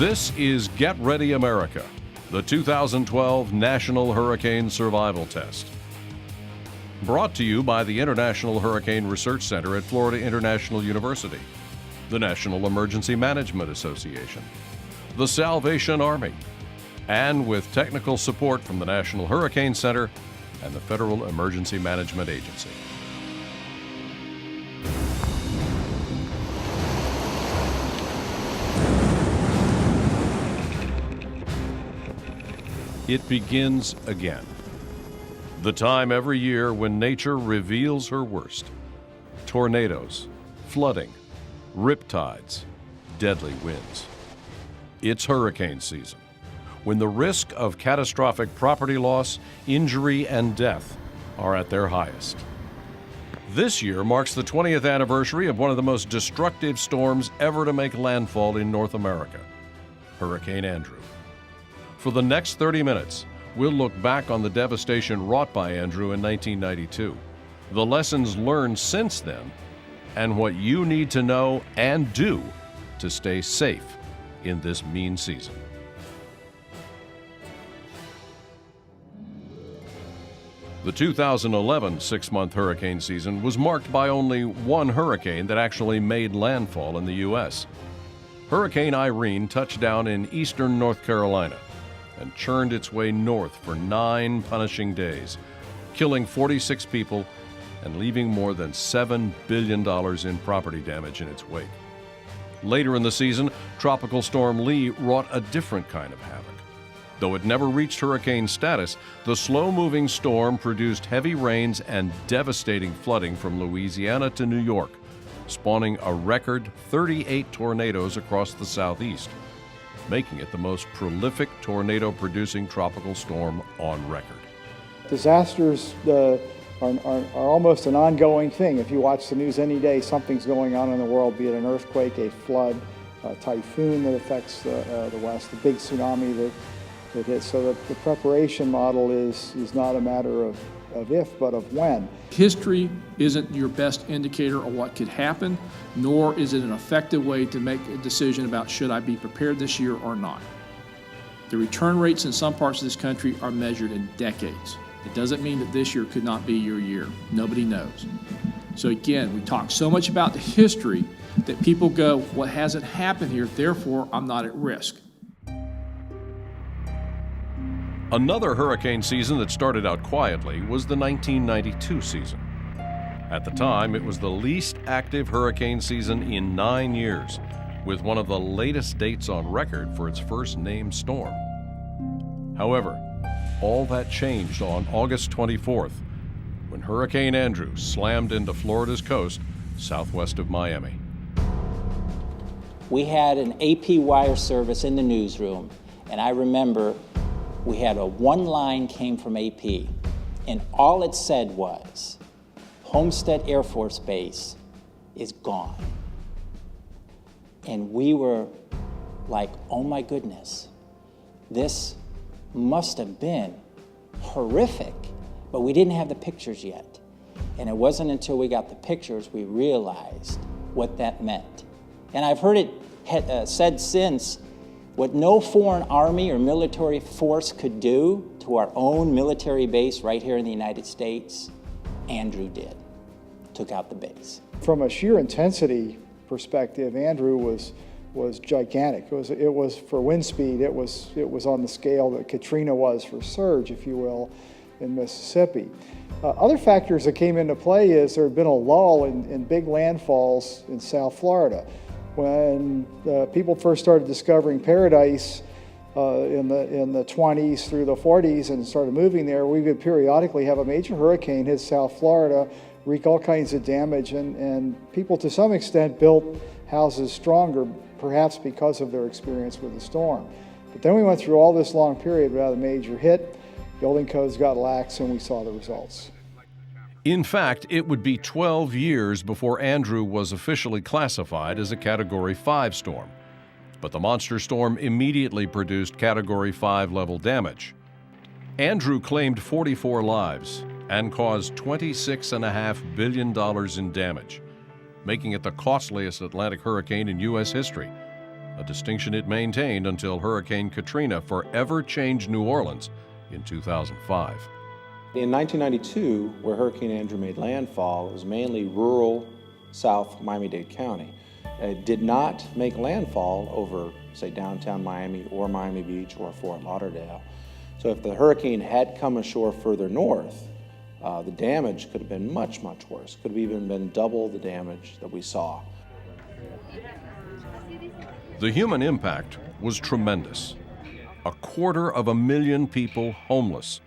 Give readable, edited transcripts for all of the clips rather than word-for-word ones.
This is Get Ready America, the 2012 National Hurricane Survival Test. Brought to you by the International Hurricane Research Center at Florida International University, the National Emergency Management Association, the Salvation Army, and with technical support from the National Hurricane Center and the Federal Emergency Management Agency. It begins again. The time every year when nature reveals her worst. Tornadoes, flooding, riptides, deadly winds. It's hurricane season, when the risk of catastrophic property loss, injury, and death are at their highest. This year marks the 20th anniversary of one of the most destructive storms ever to make landfall in North America, Hurricane Andrew. For the next 30 minutes, we'll look back on the devastation wrought by Andrew in 1992, the lessons learned since then, and what you need to know and do to stay safe in this mean season. The 2011 six-month hurricane season was marked by only one hurricane that actually made landfall in the U.S. Hurricane Irene touched down in eastern North Carolina and churned its way north for 9 punishing days, killing 46 people and leaving more than $7 billion in property damage in its wake. Later in the season, Tropical Storm Lee wrought a different kind of havoc. Though it never reached hurricane status, the slow-moving storm produced heavy rains and devastating flooding from Louisiana to New York, spawning a record 38 tornadoes across the southeast, making it the most prolific tornado-producing tropical storm on record. Disasters are almost an ongoing thing. If you watch the news any day, something's going on in the world, be it an earthquake, a flood, a typhoon that affects the West, a big tsunami that hits. So the preparation model is not a matter of if, but of when. History isn't your best indicator of what could happen, nor is it an effective way to make a decision about should I be prepared this year or not. The return rates in some parts of this country are measured in decades. It doesn't mean that this year could not be your year. Nobody knows. So again, we talk so much about the history that people go, what hasn't happened here, therefore I'm not at risk. Another hurricane season that started out quietly was the 1992 season. At the time, it was the least active hurricane season in 9 years, with one of the latest dates on record for its first named storm. However, all that changed on August 24th, when Hurricane Andrew slammed into Florida's coast southwest of Miami. We had an AP wire service in the newsroom, and I remember we had one line came from AP, and all it said was, Homestead Air Force Base is gone. And we were like, oh my goodness, this must have been horrific, but we didn't have the pictures yet. And it wasn't until we got the pictures we realized what that meant. And I've heard it said since, what no foreign army or military force could do to our own military base right here in the United States, Andrew did. Took out the base. From a sheer intensity perspective, Andrew was gigantic. It was for wind speed, it was on the scale that Katrina was for surge, if you will, in Mississippi. Other factors that came into play is there had been a lull in big landfalls in South Florida. When people first started discovering paradise in the 20s through the 40s and started moving there, we would periodically have a major hurricane hit South Florida, wreak all kinds of damage, and people to some extent built houses stronger, perhaps because of their experience with the storm. But then we went through all this long period without a major hit, building codes got lax, and we saw the results. In fact, it would be 12 years before Andrew was officially classified as a Category 5 storm. But the monster storm immediately produced Category 5 level damage. Andrew claimed 44 lives and caused $26.5 billion in damage, making it the costliest Atlantic hurricane in U.S. history. a distinction it maintained until Hurricane Katrina forever changed New Orleans in 2005. In 1992, where Hurricane Andrew made landfall, it was mainly rural South Miami-Dade County. It did not make landfall over, say, downtown Miami or Miami Beach or Fort Lauderdale. So if the hurricane had come ashore further north, the damage could have been much, much worse. Could have even been double the damage that we saw. The human impact was tremendous. 250,000 people homeless,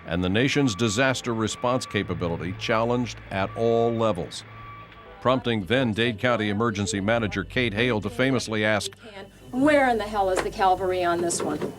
and the nation's disaster response capability challenged at all levels, prompting then Dade County Emergency Manager Kate Hale to famously ask, "Where in the hell is the cavalry on this one?"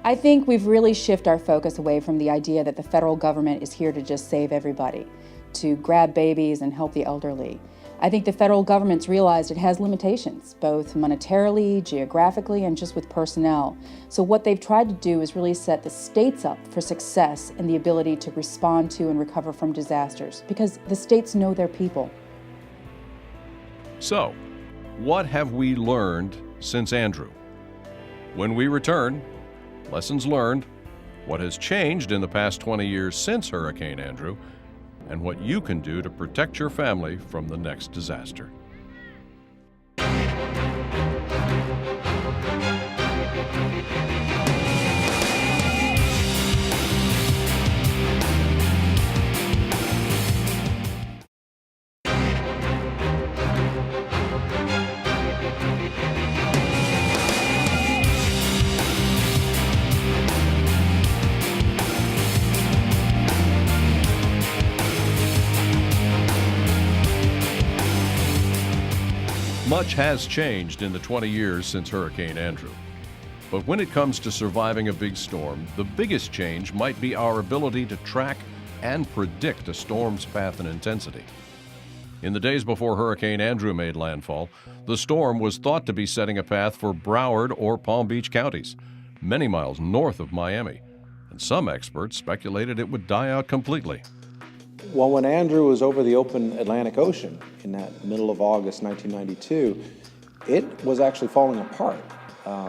I think we've really shifted our focus away from the idea that the federal government is here to just save everybody, to grab babies and help the elderly. I think the federal government's realized it has limitations, both monetarily, geographically, and just with personnel. So what they've tried to do is really set the states up for success in the ability to respond to and recover from disasters, because the states know their people. So, what have we learned since Andrew? When we return, lessons learned, what has changed in the past 20 years since Hurricane Andrew, and what you can do to protect your family from the next disaster. Much has changed in the 20 years since Hurricane Andrew. But when it comes to surviving a big storm, the biggest change might be our ability to track and predict a storm's path and intensity. In the days before Hurricane Andrew made landfall, the storm was thought to be setting a path for Broward or Palm Beach counties, many miles north of Miami, and some experts speculated it would die out completely. Well, when Andrew was over the open Atlantic Ocean in that middle of August 1992, it was actually falling apart.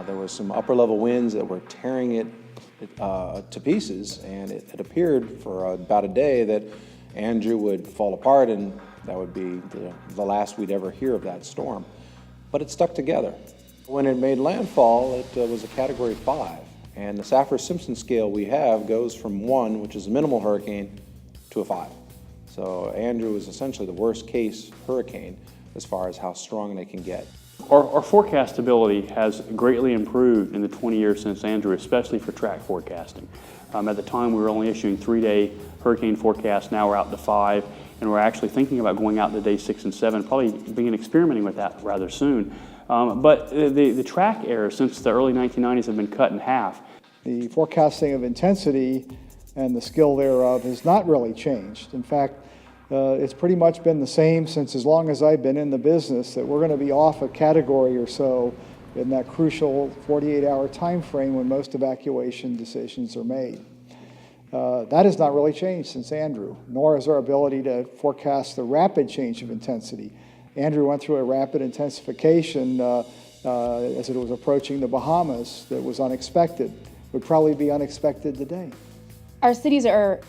There were some upper-level winds that were tearing it to pieces, and it appeared for about a day that Andrew would fall apart, and that would be the last we'd ever hear of that storm. But it stuck together. When it made landfall, it was a Category 5, and the Saffir-Simpson scale we have goes from 1, which is a minimal hurricane, to a 5. So Andrew is essentially the worst case hurricane as far as how strong they can get. Our forecastability has greatly improved in the 20 years since Andrew, especially for track forecasting. At the time, we were only issuing 3-day hurricane forecasts. Now we're out to 5, and we're actually thinking about going out to day 6 and 7, probably begin experimenting with that rather soon. But the track errors since the early 1990s have been cut in half. The forecasting of intensity and the skill thereof has not really changed. In fact, it's pretty much been the same since as long as I've been in the business, that we're going to be off a category or so in that crucial 48-hour time frame when most evacuation decisions are made. That has not really changed since Andrew, nor has our ability to forecast the rapid change of intensity. Andrew went through a rapid intensification as it was approaching the Bahamas that was unexpected, would probably be unexpected today. Our cities are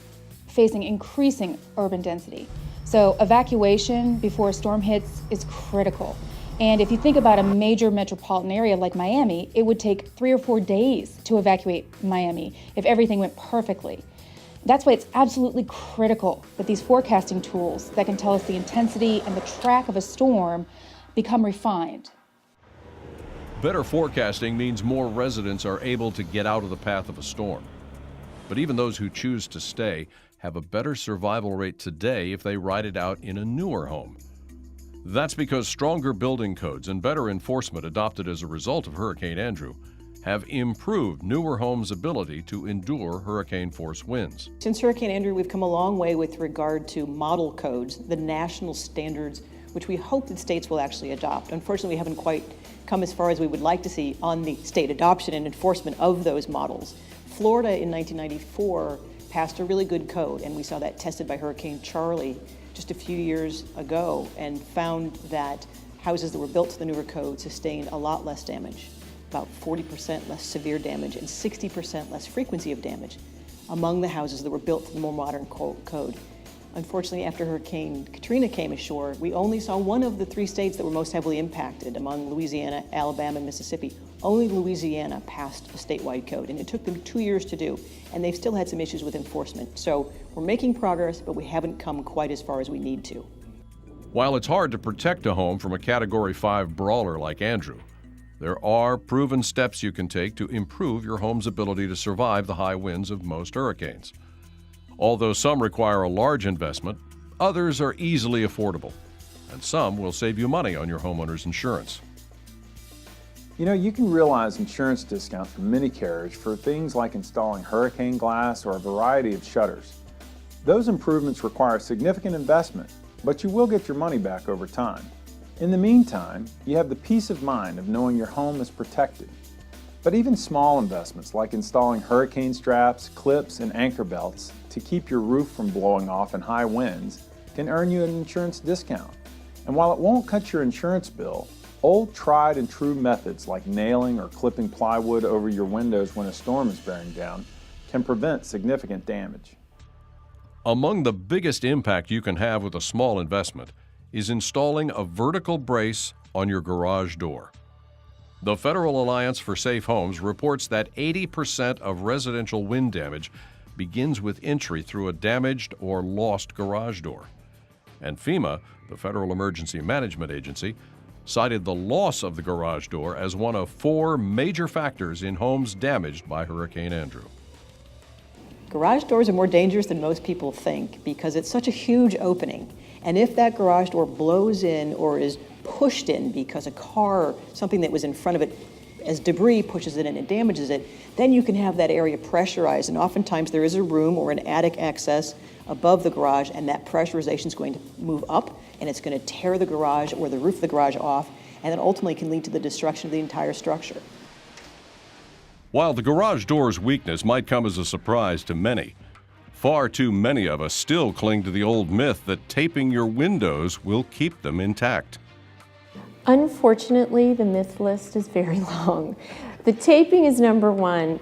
facing increasing urban density. So evacuation before a storm hits is critical. And if you think about a major metropolitan area like Miami, it would take 3 or 4 days to evacuate Miami if everything went perfectly. That's why it's absolutely critical that these forecasting tools that can tell us the intensity and the track of a storm become refined. Better forecasting means more residents are able to get out of the path of a storm. But even those who choose to stay have a better survival rate today if they ride it out in a newer home. That's because stronger building codes and better enforcement adopted as a result of Hurricane Andrew have improved newer homes' ability to endure hurricane-force winds. Since Hurricane Andrew, we've come a long way with regard to model codes, the national standards, which we hope that states will actually adopt. Unfortunately, we haven't quite come as far as we would like to see on the state adoption and enforcement of those models. Florida in 1994 passed a really good code, and we saw that tested by Hurricane Charlie just a few years ago, and found that houses that were built to the newer code sustained a lot less damage, about 40% less severe damage and 60% less frequency of damage among the houses that were built to the more modern code. Unfortunately, after Hurricane Katrina came ashore, we only saw one of the 3 states that were most heavily impacted among Louisiana, Alabama, and Mississippi. Only Louisiana passed a statewide code, and it took them 2 years to do, and they've still had some issues with enforcement. So we're making progress, but we haven't come quite as far as we need to. While it's hard to protect a home from a Category 5 brawler like Andrew, there are proven steps you can take to improve your home's ability to survive the high winds of most hurricanes. Although some require a large investment, others are easily affordable, and some will save you money on your homeowner's insurance. You know, you can realize insurance discounts from many carriers for things like installing hurricane glass or a variety of shutters. Those improvements require significant investment, but you will get your money back over time. In the meantime, you have the peace of mind of knowing your home is protected. But even small investments like installing hurricane straps, clips, and anchor belts to keep your roof from blowing off in high winds can earn you an insurance discount. And while it won't cut your insurance bill, old tried and true methods like nailing or clipping plywood over your windows when a storm is bearing down can prevent significant damage. Among the biggest impact you can have with a small investment is installing a vertical brace on your garage door. The Federal Alliance for Safe Homes reports that 80% of residential wind damage begins with entry through a damaged or lost garage door. And FEMA, the Federal Emergency Management Agency, cited the loss of the garage door as one of 4 major factors in homes damaged by Hurricane Andrew. Garage doors are more dangerous than most people think because it's such a huge opening. And if that garage door blows in or is pushed in because a car, something that was in front of it, as debris pushes it in and damages it, then you can have that area pressurized. And oftentimes there is a room or an attic access above the garage, and that pressurization is going to move up, and it's going to tear the garage or the roof of the garage off, and then ultimately can lead to the destruction of the entire structure. While the garage door's weakness might come as a surprise to many, far too many of us still cling to the old myth that taping your windows will keep them intact. Unfortunately, the myth list is very long. The taping is number one.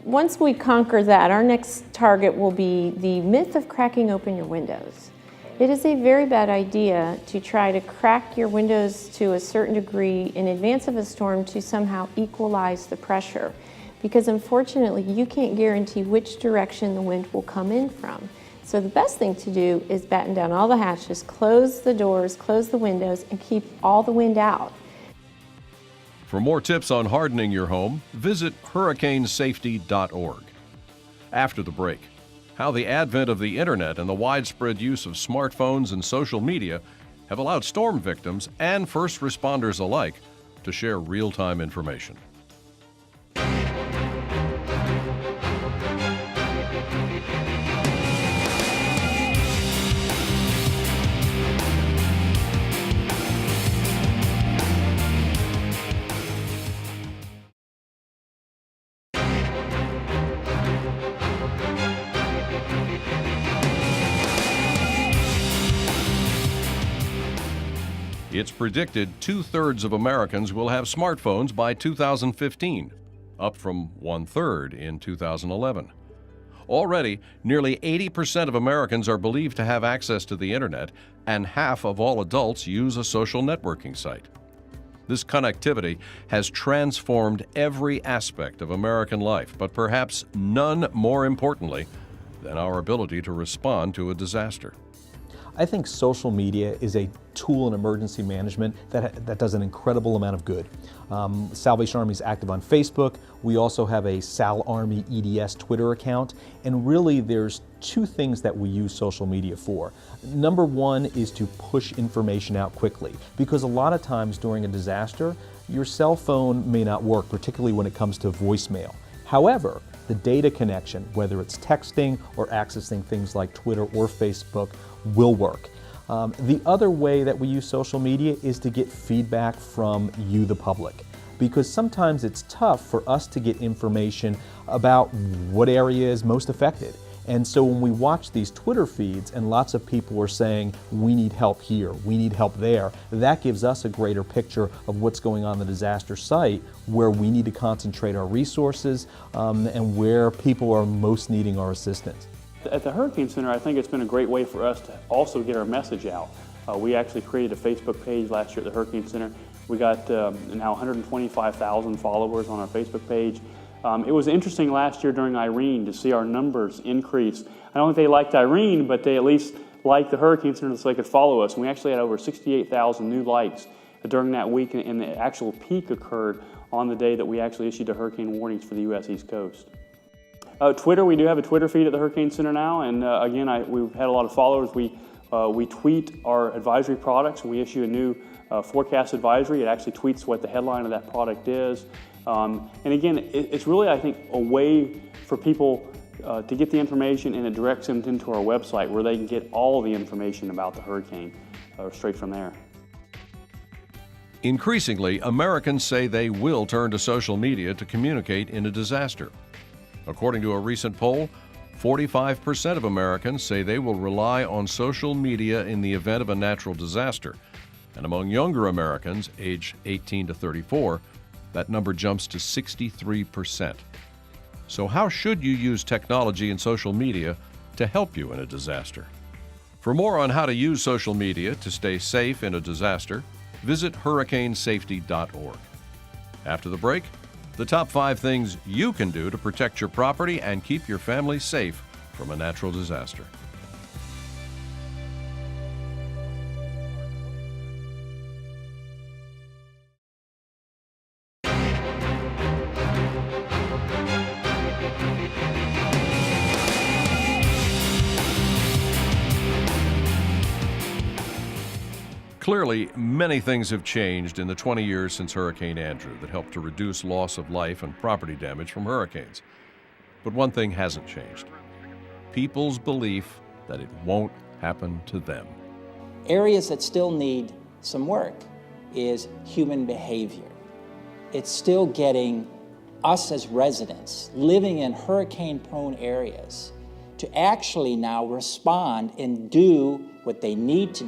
Once we conquer that, our next target will be the myth of cracking open your windows. It is a very bad idea to try to crack your windows to a certain degree in advance of a storm to somehow equalize the pressure, because unfortunately you can't guarantee which direction the wind will come in from. So the best thing to do is batten down all the hatches, close the doors, close the windows, and keep all the wind out. For more tips on hardening your home, visit hurricanesafety.org. After the break, how the advent of the internet and the widespread use of smartphones and social media have allowed storm victims and first responders alike to share real-time information. It's predicted 2/3 of Americans will have smartphones by 2015, up from 1/3 in 2011. Already, nearly 80% of Americans are believed to have access to the internet, and half of all adults use a social networking site. This connectivity has transformed every aspect of American life, but perhaps none more importantly than our ability to respond to a disaster. I think social media is a tool in emergency management that does an incredible amount of good. Salvation Army is active on Facebook. We also have a Sal Army EDS Twitter account. And really there's 2 things that we use social media for. Number one is to push information out quickly, because a lot of times during a disaster, your cell phone may not work, particularly when it comes to voicemail. However, the data connection, whether it's texting or accessing things like Twitter or Facebook, will work. The other way that we use social media is to get feedback from you, the public, because sometimes it's tough for us to get information about what area is most affected. And so when we watch these Twitter feeds and lots of people are saying, we need help here, we need help there, that gives us a greater picture of what's going on the disaster site, where we need to concentrate our resources, and where people are most needing our assistance. At the Hurricane Center, I think it's been a great way for us to also get our message out. We actually created a Facebook page last year at the Hurricane Center. We got now 125,000 followers on our Facebook page. It was interesting last year during Irene to see our numbers increase. I don't think they liked Irene, but they at least liked the Hurricane Center so they could follow us. And we actually had over 68,000 new likes during that week, and the actual peak occurred on the day that we actually issued the hurricane warnings for the U.S. East Coast. Twitter, we do have a Twitter feed at the Hurricane Center now, and again, we've had a lot of followers. We tweet our advisory products. We issue a new forecast advisory. It actually tweets what the headline of that product is. And again, it's really, I think, a way for people to get the information, and it directs them into our website where they can get all the information about the hurricane straight from there. Increasingly, Americans say they will turn to social media to communicate in a disaster. According to a recent poll, 45% of Americans say they will rely on social media in the event of a natural disaster. And among younger Americans, aged 18 to 34, that number jumps to 63%. So how should you use technology and social media to help you in a disaster? For more on how to use social media to stay safe in a disaster, visit hurricanesafety.org. After the break, the top 5 things you can do to protect your property and keep your family safe from a natural disaster. Clearly, many things have changed in the 20 years since Hurricane Andrew that helped to reduce loss of life and property damage from hurricanes. But one thing hasn't changed: people's belief that it won't happen to them. Areas that still need some work is human behavior. It's still getting us as residents living in hurricane-prone areas to actually now respond and do what they need to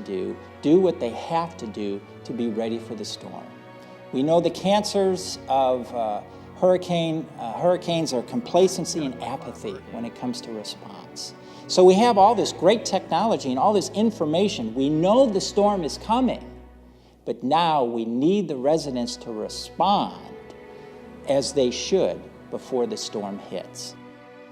do what they have to do to be ready for the storm. We know the cancers of hurricanes are complacency and apathy when it comes to response. So we have all this great technology and all this information. We know the storm is coming, but now we need the residents to respond as they should before the storm hits.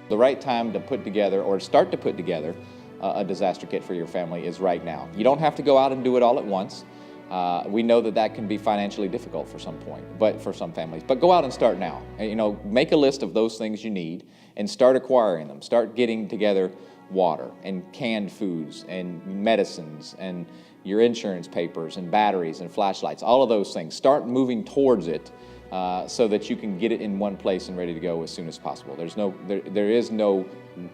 The right time to put together, or start to put together, a disaster kit for your family is right now. You don't have to go out and do it all at once. We know that that can be financially difficult for some families, but go out and start now. Make a list of those things you need and start acquiring them. Start getting together water and canned foods and medicines and your insurance papers and batteries and flashlights, all of those things. Start moving towards it so that you can get it in one place and ready to go as soon as possible. There is no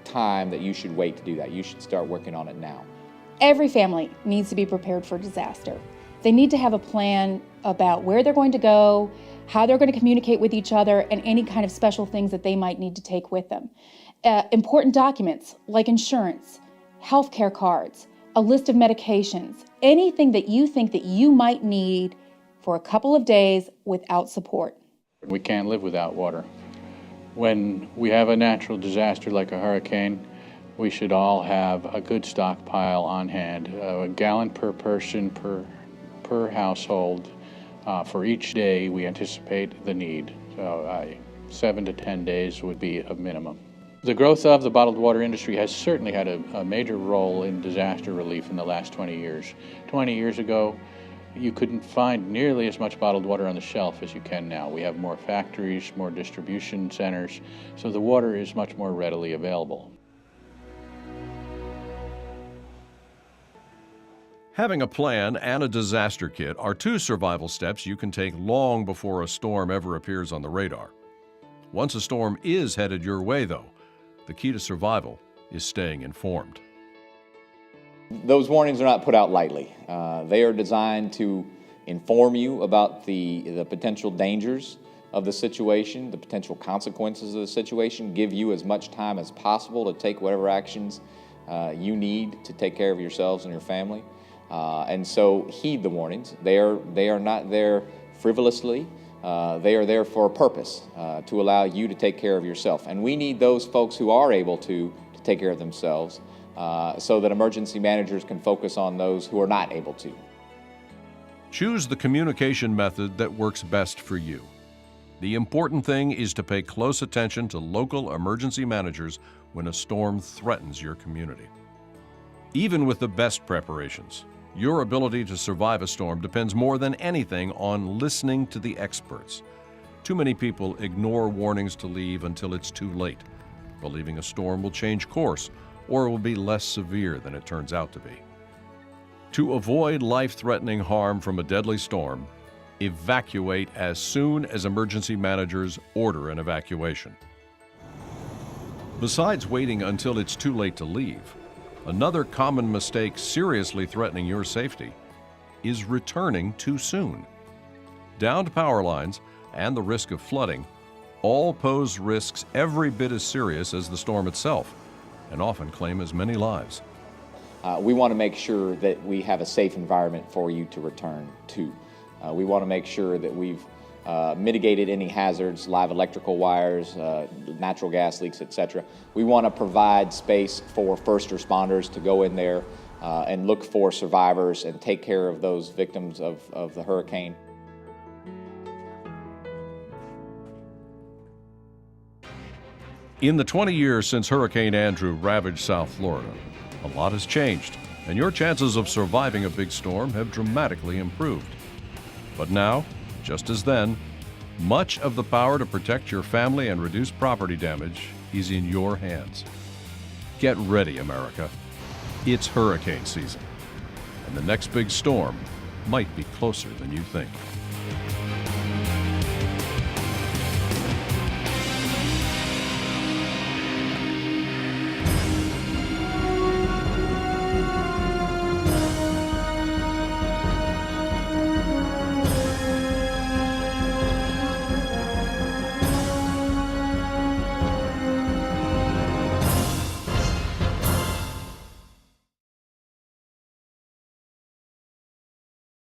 time that you should wait to do that. You should start working on it now. Every family needs to be prepared for disaster. They need to have a plan about where they're going to go, how they're going to communicate with each other, and any kind of special things that they might need to take with them. Important documents like insurance, healthcare cards, a list of medications, anything that you think that you might need for a couple of days without support. We can't live without water. When we have a natural disaster like a hurricane, we should all have a good stockpile on hand, a gallon per person per household for each day we anticipate the need. So 7 to 10 days would be a minimum. The growth of the bottled water industry has certainly had a major role in disaster relief in the last 20 years. 20 years ago, you couldn't find nearly as much bottled water on the shelf as you can now. We have more factories, more distribution centers, so the water is much more readily available. Having a plan and a disaster kit are 2 survival steps you can take long before a storm ever appears on the radar. Once a storm is headed your way, though, the key to survival is staying informed. Those warnings are not put out lightly. They are designed to inform you about the potential dangers of the situation, the potential consequences of the situation, give you as much time as possible to take whatever actions you need to take care of yourselves and your family. And so heed the warnings. They are not there frivolously. They are there for a purpose, to allow you to take care of yourself. And we need those folks who are able to take care of themselves, so that emergency managers can focus on those who are not able to. Choose the communication method that works best for you. The important thing is to pay close attention to local emergency managers when a storm threatens your community. Even with the best preparations, your ability to survive a storm depends more than anything on listening to the experts. Too many people ignore warnings to leave until it's too late, believing a storm will change course or will be less severe than it turns out to be. To avoid life-threatening harm from a deadly storm, evacuate as soon as emergency managers order an evacuation. Besides waiting until it's too late to leave, another common mistake seriously threatening your safety is returning too soon. Downed power lines and the risk of flooding all pose risks every bit as serious as the storm itself, and often claim as many lives. We want to make sure that we have a safe environment for you to return to. We want to make sure that we've mitigated any hazards, live electrical wires, natural gas leaks, etc. We want to provide space for first responders to go in there and look for survivors and take care of those victims of the hurricane. In the 20 years since Hurricane Andrew ravaged South Florida, a lot has changed, and your chances of surviving a big storm have dramatically improved. But now, just as then, much of the power to protect your family and reduce property damage is in your hands. Get ready, America. It's hurricane season, and the next big storm might be closer than you think.